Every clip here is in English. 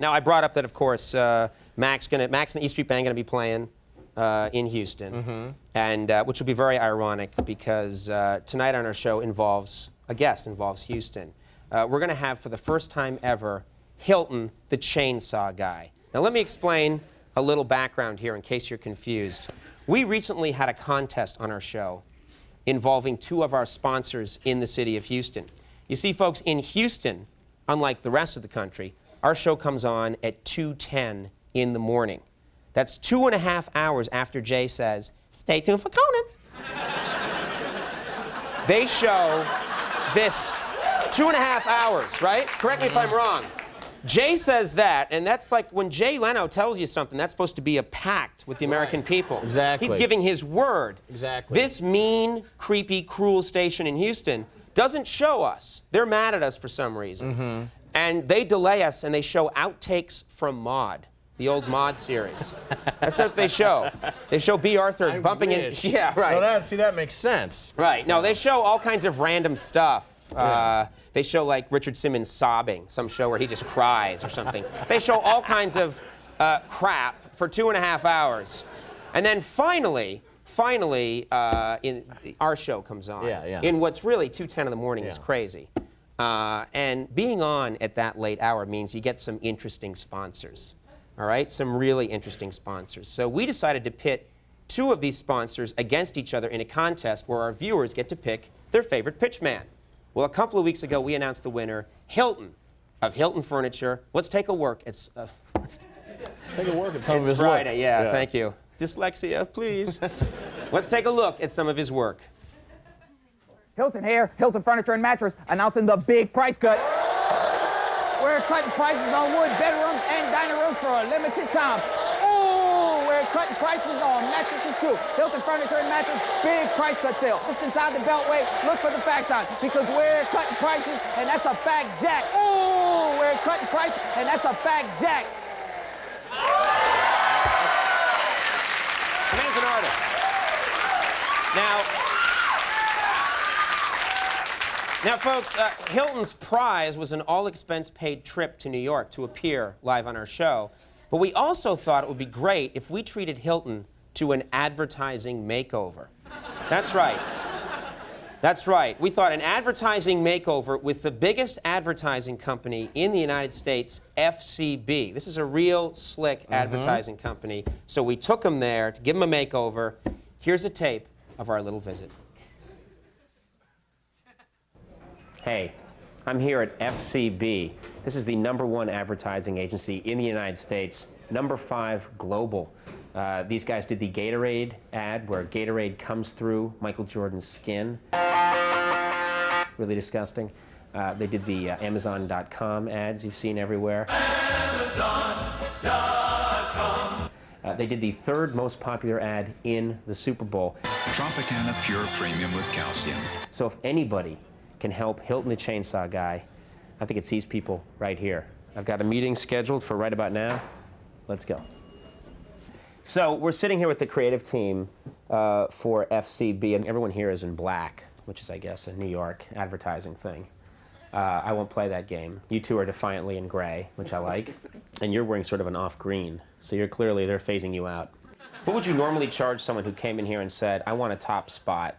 Now, I brought up that, of course, Max and the E Street Band going to be playing in Houston, and which will be very ironic because tonight on our show involves Houston. We're going to have, for the first time ever, Hilton, the chainsaw guy. Now, let me explain a little background here in case you're confused. We recently had a contest on our show involving two of our sponsors in the city of Houston. You see, folks, in Houston, unlike the rest of the country, our show comes on at 2:10 in the morning. That's 2.5 hours after Jay says, "Stay tuned for Conan." They show this 2.5 hours, right? Correct me if I'm wrong. Jay says that, and that's like when Jay Leno tells you something, that's supposed to be a pact with the American people. Exactly. He's giving his word. Exactly. This mean, creepy, cruel station in Houston doesn't show us. They're mad at us for some reason. And they delay us, and they show outtakes from Maude, the old Maude series. That's what they show. They show B. Arthur bumping in. Yeah, right. Well, that makes sense. Right. No, they show all kinds of random stuff. They show, like, Richard Simmons sobbing, some show where he just cries or something. They show all kinds of crap for 2.5 hours. And then finally, our show comes on. In what's really 2:10 in the morning is crazy. And being on at that late hour means you get some interesting sponsors. All right? Some really interesting sponsors. So we decided to pit two of these sponsors against each other in a contest where our viewers get to pick their favorite pitchman. Well, a couple of weeks ago, we announced the winner, Hilton, of Hilton Furniture. Let's take a look. Let's take a look at some of his Friday, work. yeah, thank you. Dyslexia, please. Let's take a look at some of his work. Hilton here, Hilton Furniture and Mattress, announcing the big price cut. We're cutting prices on wood bedrooms and dining rooms for a limited time. Ooh, we're cutting prices on mattresses too. Hilton Furniture and Mattress, big price cut sale. Just inside the Beltway, look for the fact sign because we're cutting prices and that's a fact jack. Ooh, we're cutting prices and that's a fact jack. The man's an artist. Now, folks, Hilton's prize was an all-expense-paid trip to New York to appear live on our show. But we also thought it would be great if we treated Hilton to an advertising makeover. That's right. That's right. We thought an advertising makeover with the biggest advertising company in the United States, FCB. This is a real slick advertising company. So we took them there to give them a makeover. Here's a tape of our little visit. Hey, I'm here at FCB. This is the #1 advertising agency in the United States, #5 global. These guys did the Gatorade ad where Gatorade comes through Michael Jordan's skin. Really disgusting. They did the Amazon.com ads you've seen everywhere. Amazon.com. They did the 3rd most popular ad in the Super Bowl. Tropicana Pure Premium with Calcium. So if anybody can help Hilton the Chainsaw Guy, I think it's these people right here. I've got a meeting scheduled for right about now. Let's go. So we're sitting here with the creative team for FCB, and everyone here is in black, which is, I guess, a New York advertising thing. I won't play that game. You two are defiantly in gray, which I like, and you're wearing sort of an off green, so they're phasing you out. What would you normally charge someone who came in here and said, I want a top spot?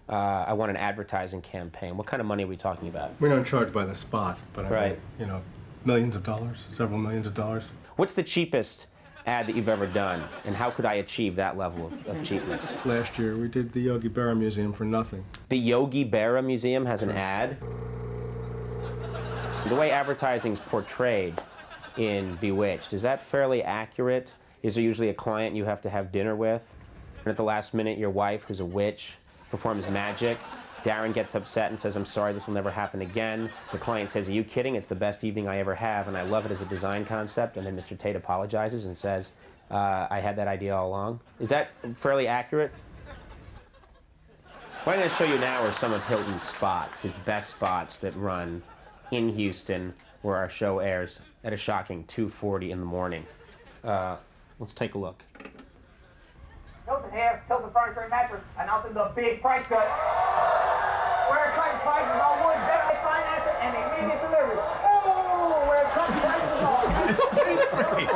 I want an advertising campaign. What kind of money are we talking about? We don't charge by the spot, but I mean, millions of dollars, several millions of dollars. What's the cheapest ad that you've ever done, and how could I achieve that level of cheapness? Last year, we did the Yogi Berra Museum for nothing. The Yogi Berra Museum has an ad? The way advertising is portrayed in Bewitched, is that fairly accurate? Is there usually a client you have to have dinner with? And at the last minute, your wife, who's a witch, performs magic. Darren gets upset and says, I'm sorry, this will never happen again. The client says, are you kidding? It's the best evening I ever have, and I love it as a design concept. And then Mr. Tate apologizes and says, I had that idea all along. Is that fairly accurate? What I'm going to show you now are some of Hilton's spots, his best spots that run in Houston, where our show airs at a shocking 2:40 in the morning. Let's take a look. Hilton here, Hilton Furniture and Mattress, announcing the big price cut. We're cutting prices on wood, better financing, and immediate delivery. Oh, we're cutting prices on. Great.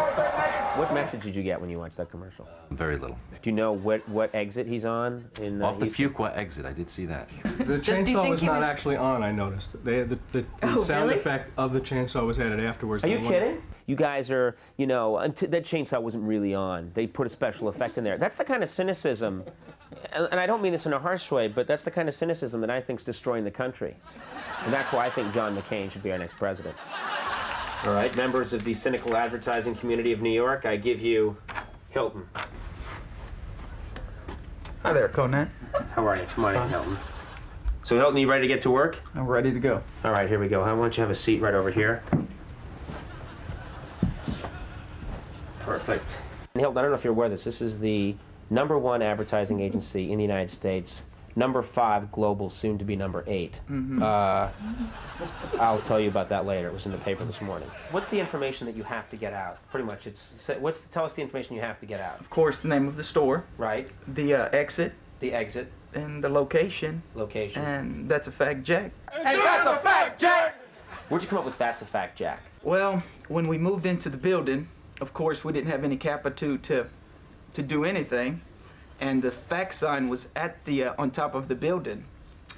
What message did you get when you watched that commercial? Very little. Do you know what exit he's on? Off the Houston? Fuqua exit, I did see that. The chainsaw think was he not was- actually on, I noticed. The sound really? effect of the chainsaw was added afterwards. Are you kidding? You guys are, that chainsaw wasn't really on. They put a special effect in there. That's the kind of cynicism, and I don't mean this in a harsh way, but that's the kind of cynicism that I think is destroying the country. And that's why I think John McCain should be our next president. All right, members of the cynical advertising community of New York, I give you Hilton. Hi there, Conan. How are you? Come on in, Hilton. So Hilton, you ready to get to work? I'm ready to go. All right, here we go. Why don't you have a seat right over here? Perfect. And Hilton, I don't know if you're aware of this. This is the #1 advertising agency in the United States. #5 global, soon to be #8. I'll tell you about that later. It was in the paper this morning. What's the information that you have to get out? Pretty much, tell us the information you have to get out. Of course, the name of the store, Right? the exit, The exit, and the location. location. And that's a fact, Jack. And that's a fact, Jack! Where'd you come up with "That's a Fact, Jack"? Well, when we moved into the building, of course, we didn't have any capital to do anything. And the fact sign was at the on top of the building.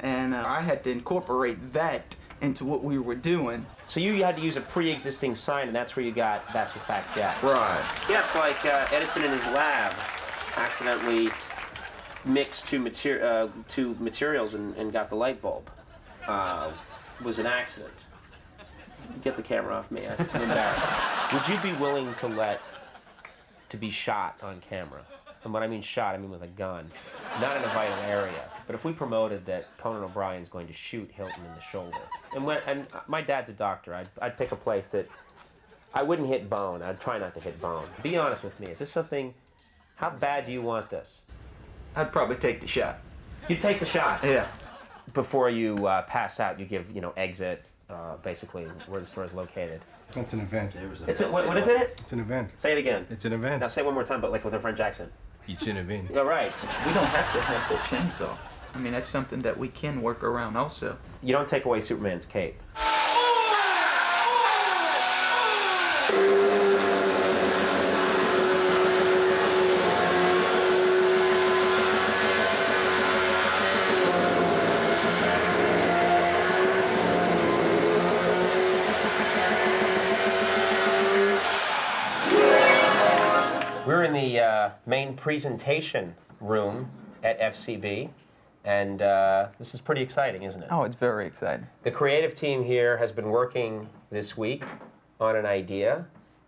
And I had to incorporate that into what we were doing. So you had to use a pre-existing sign, and that's where you got "That's a Fact, Jack." Right. Yeah, it's like Edison in his lab accidentally mixed two materials and got the light bulb. It was an accident. Get the camera off me. I'm embarrassed. Would you be willing to be shot on camera? And when I mean shot, I mean with a gun. Not in a vital area. But if we promoted that Conan O'Brien's going to shoot Hilton in the shoulder. And my dad's a doctor. I'd pick a place that I wouldn't hit bone. I'd try not to hit bone. Be honest with me. Is this something, how bad do you want this? I'd probably take the shot. You take the shot. Yeah. Before you pass out, you give, exit, basically where the store is located. That's an event. What is it? It's an event. Say it again. It's an event. Now say it one more time, but like with a French accent. It's an event. All right. We don't have to have that chainsaw. I mean, that's something that we can work around also. You don't take away Superman's cape. We're in the main presentation room at FCB, and this is pretty exciting, isn't it? Oh, it's very exciting. The creative team here has been working this week on an idea,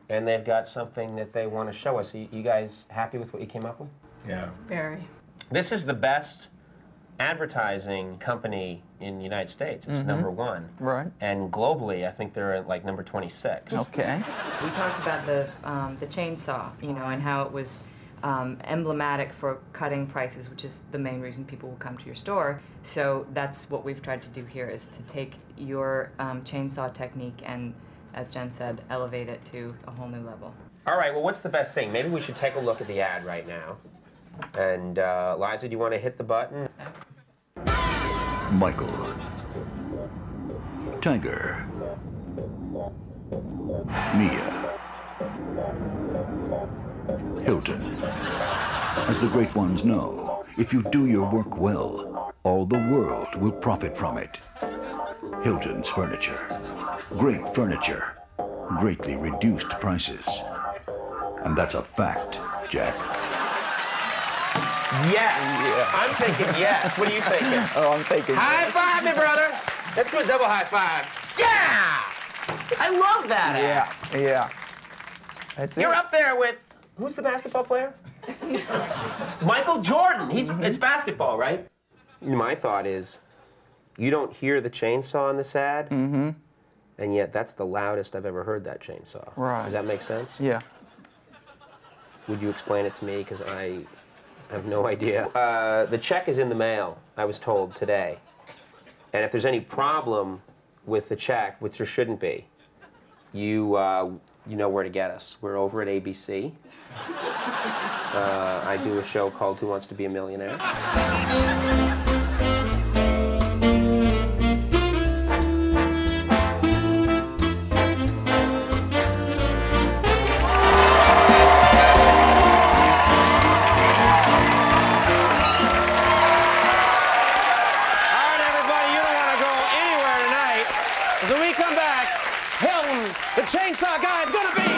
and they've got something that they want to show us. You guys happy with what you came up with? Yeah. Very. This is the best advertising company in the United States. It's #1. Right. And globally, I think they're at like number 26. Okay. We talked about the chainsaw, and how it was emblematic for cutting prices, which is the main reason people will come to your store. So that's what we've tried to do here, is to take your chainsaw technique and, as Jen said, elevate it to a whole new level. All right, well, what's the best thing? Maybe we should take a look at the ad right now. And Liza, do you want to hit the button? Michael, Tiger, Mia, Hilton. As the great ones know, if you do your work well, all the world will profit from it. Hilton's Furniture. Great furniture, greatly reduced prices. And that's a fact, Jack. Yes! Yeah. I'm thinking yes. What are you thinking? Oh, I'm thinking. High five me, brother! Let's do a double high five. Yeah! I love that ad. Yeah. That's You're it. up there with, who's the basketball player? Michael Jordan. It's basketball, right? My thought is, you don't hear the chainsaw in this ad, and yet that's the loudest I've ever heard that chainsaw. Right. Does that make sense? Yeah. Would you explain it to me? Because I have no idea. The check is in the mail, I was told today. And if there's any problem with the check, which there shouldn't be, you know where to get us. We're over at ABC. I do a show called Who Wants to Be a Millionaire? As when we come back, Hilton, the chainsaw guy, is gonna be